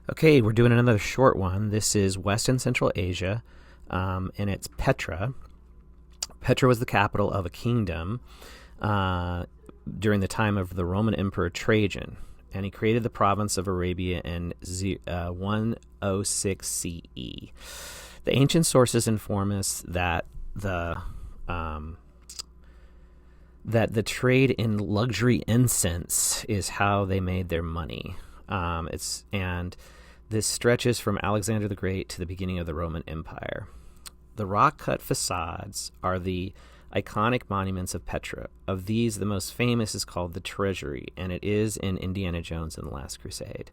Okay, we're doing another short one. This is West and Central Asia, and it's Petra. Petra was the capital of a kingdom during the time of the Roman Emperor Trajan, and he created the province of Arabia in 106 CE. The ancient sources inform us that the trade in luxury incense is how they made their money. This stretches from Alexander the Great to the beginning of the Roman Empire. The rock-cut facades are the iconic monuments of Petra. Of these, the most famous is called the Treasury, and it is in Indiana Jones and the Last Crusade.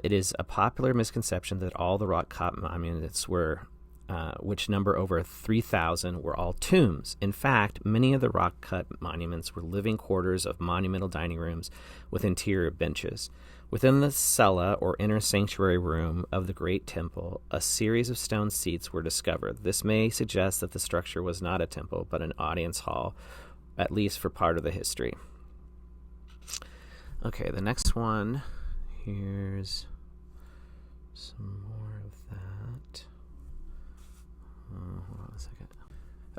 It is a popular misconception that all the rock-cut monuments which number over 3,000, were all tombs. In fact, many of the rock-cut monuments were living quarters of monumental dining rooms with interior benches. Within the cella, or inner sanctuary room of the Great Temple, a series of stone seats were discovered. This may suggest that the structure was not a temple, but an audience hall, at least for part of the history. Okay, the next one, here's some more of that. Hold on a second.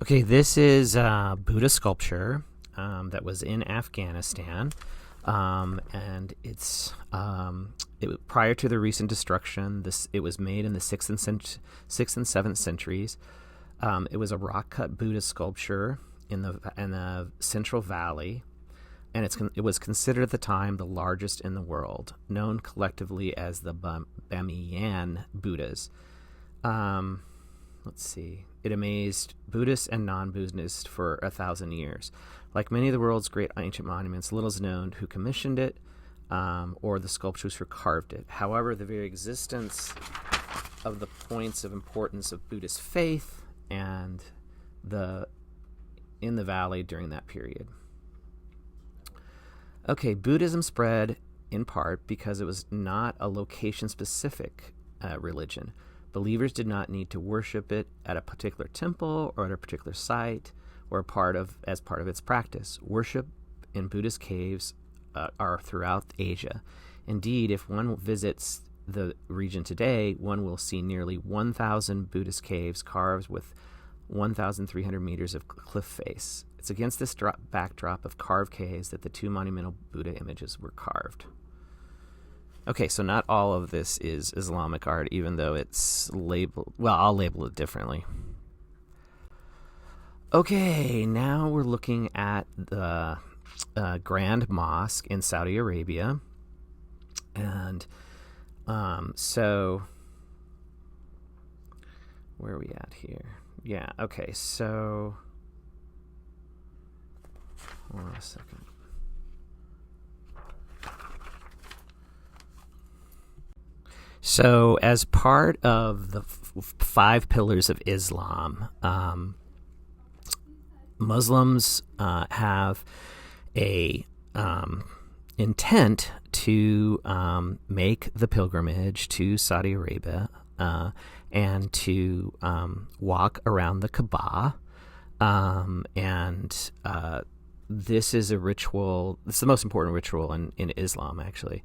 Okay, this is Buddha sculpture that was in Afghanistan. And it's prior to the recent destruction. It was made in the 6th and 7th centuries. It was a rock-cut Buddha sculpture in the Central Valley, and it was considered at the time the largest in the world, known collectively as the Bamiyan Buddhas. Let's see. It amazed Buddhists and non-Buddhists for 1,000 years. Like many of the world's great ancient monuments, little is known who commissioned it or the sculptors who carved it. However, the very existence of the points of importance of Buddhist faith and in the valley during that period. Okay, Buddhism spread in part because it was not a location-specific religion. Believers did not need to worship it at a particular temple or at a particular site or as part of its practice. Worship in Buddhist caves are throughout Asia. Indeed, if one visits the region today, one will see nearly 1,000 Buddhist caves carved with 1,300 meters of cliff face. It's against this backdrop of carved caves that the two monumental Buddha images were carved. Okay, so not all of this is Islamic art, even though it's labeled... Well, I'll label it differently. Okay, now we're looking at the Grand Mosque in Saudi Arabia. And so... Where are we at here? Yeah, okay, so... Hold on a second. So, as part of the 5 pillars of Islam, Muslims have a intent to make the pilgrimage to Saudi Arabia and to walk around the Kaaba. This is a ritual. It's the most important ritual in Islam, actually.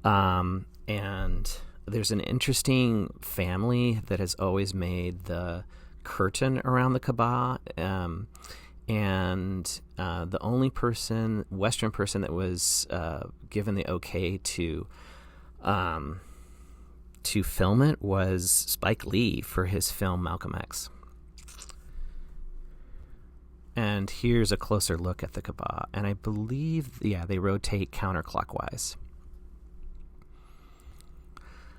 And there's an interesting family that has always made the curtain around the Kaaba, and the only Western person that was given the okay to film it was Spike Lee for his film Malcolm X. And here's a closer look at the Kaaba, and I believe, they rotate counterclockwise.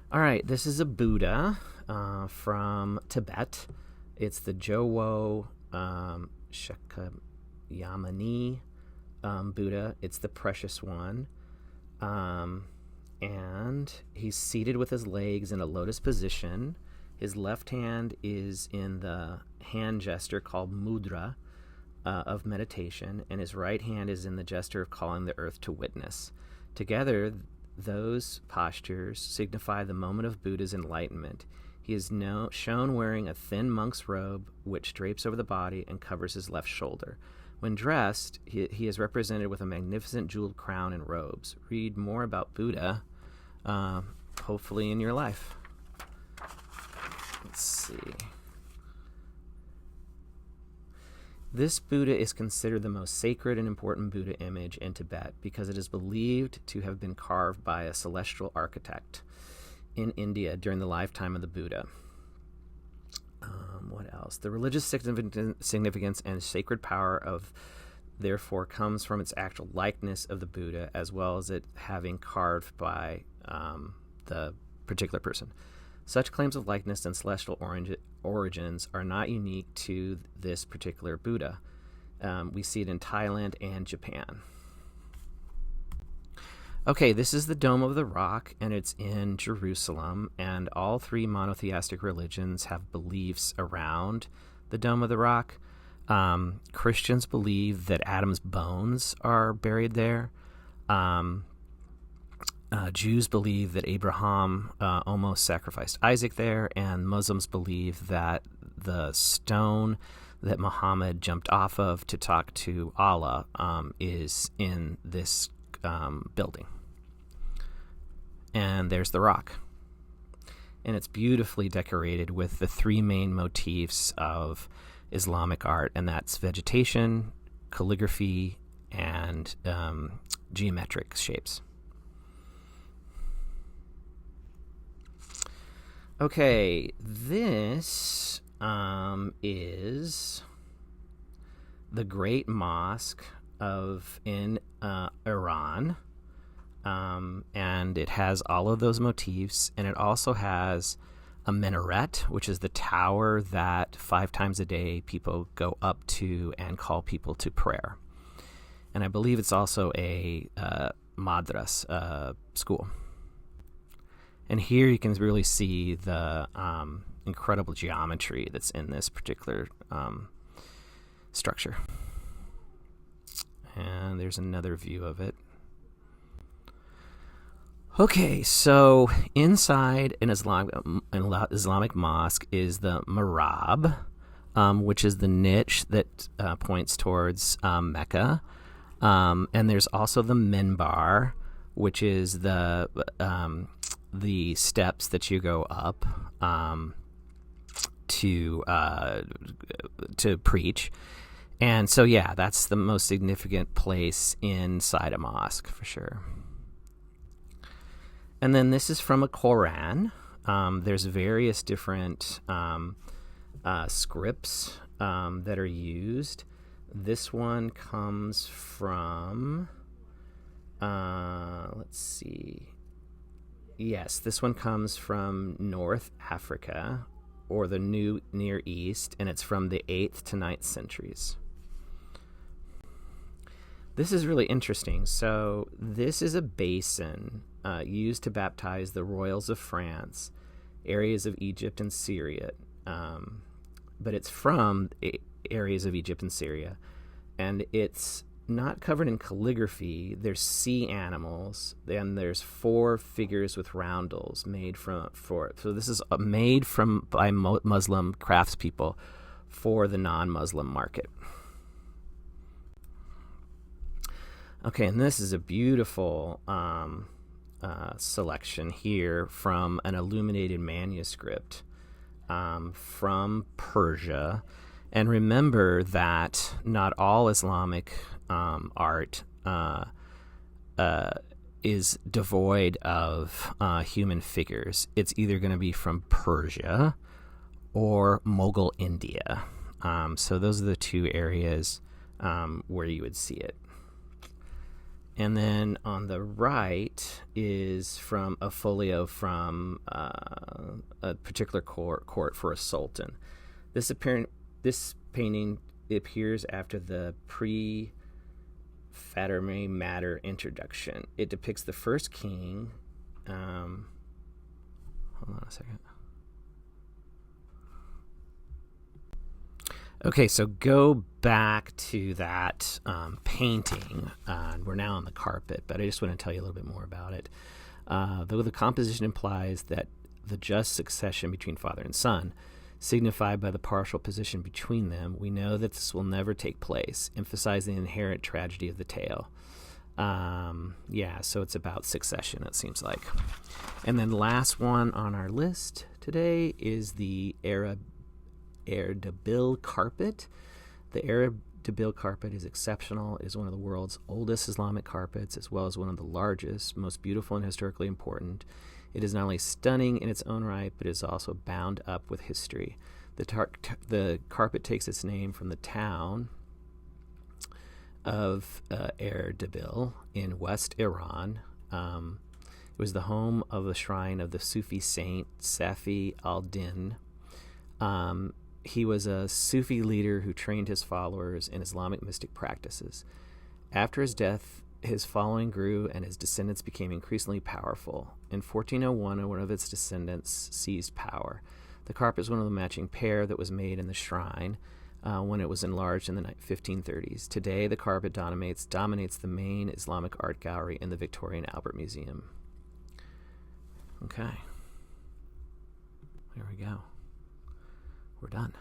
All right, this is a Buddha from Tibet. It's the Jowo Shakyamuni Buddha. It's the precious one. And he's seated with his legs in a lotus position. His left hand is in the hand gesture called mudra of meditation, and his right hand is in the gesture of calling the earth to witness. Together, those postures signify the moment of Buddha's enlightenment. He is shown wearing a thin monk's robe which drapes over the body and covers his left shoulder. When dressed, he is represented with a magnificent jeweled crown and robes. Read more about Buddha. Hold hopefully in your life. Let's see. This Buddha is considered the most sacred and important Buddha image in Tibet because it is believed to have been carved by a celestial architect in India during the lifetime of the Buddha. What else? The religious significance and sacred power of therefore comes from its actual likeness of the Buddha, as well as it having carved by the particular person. Such claims of likeness and celestial origins are not unique to this particular Buddha. We see it in Thailand and Japan. Okay, this is the Dome of the Rock, and it's in Jerusalem, and all three monotheistic religions have beliefs around the Dome of the Rock. Christians believe that Adam's bones are buried there. Jews believe that Abraham almost sacrificed Isaac there, and Muslims believe that the stone that Muhammad jumped off of to talk to Allah is in this building. And there's the rock. And it's beautifully decorated with the three main motifs of Islamic art, and that's vegetation, calligraphy, and geometric shapes. Okay, this is the Great Mosque in Iran. And it has all of those motifs, and it also has a minaret, which is the tower that 5 times a day people go up to and call people to prayer. And I believe it's also a madras, school. And here you can really see the incredible geometry that's in this particular structure. And there's another view of it. Okay, so inside an Islamic mosque is the mihrab, which is the niche that points towards Mecca. And there's also the minbar, which is the steps that you go up to preach. And so, yeah, that's the most significant place inside a mosque for sure. And then this is from a Quran. There's various different scripts that are used. This one comes from, let's see. Yes, this one comes from North Africa, or the New Near East, and it's from the 8th to 9th centuries. This is really interesting. So this is a basin used to baptize the royals of France, areas of Egypt and Syria. But it's from areas of Egypt and Syria. And it's not covered in calligraphy. There's sea animals, and there's 4 figures with roundels made for it. So this is made by Muslim craftspeople for the non-Muslim market. Okay, and this is a beautiful selection here from an illuminated manuscript from Persia. And remember that not all Islamic art is devoid of human figures. It's either going to be from Persia or Mughal India. So those are the 2 areas where you would see it. And then on the right is from a folio from a particular court for a sultan. This painting appears after the pre-Fatimid matter introduction. It depicts the first king. Hold on a second. Okay, so go back to that painting. We're now on the carpet, but I just want to tell you a little bit more about it. Though the composition implies that the just succession between father and son, signified by the partial position between them, we know that this will never take place, emphasizing the inherent tragedy of the tale. Yeah, so it's about succession, it seems like. And then the last one on our list today is the Erdebil carpet. The Erdebil carpet is exceptional. It is one of the world's oldest Islamic carpets, as well as one of the largest, most beautiful, and historically important. It is not only stunning in its own right, but is also bound up with history. The carpet takes its name from the town of Erdebil in West Iran. It was the home of the shrine of the Sufi saint Safi al-Din. He was a Sufi leader who trained his followers in Islamic mystic practices. After his death, his following grew and his descendants became increasingly powerful. In 1401, one of its descendants seized power. The carpet is one of the matching pair that was made in the shrine when it was enlarged in the 1530s. Today, the carpet dominates the main Islamic art gallery in the Victoria and Albert Museum. Okay. There we go. We're done.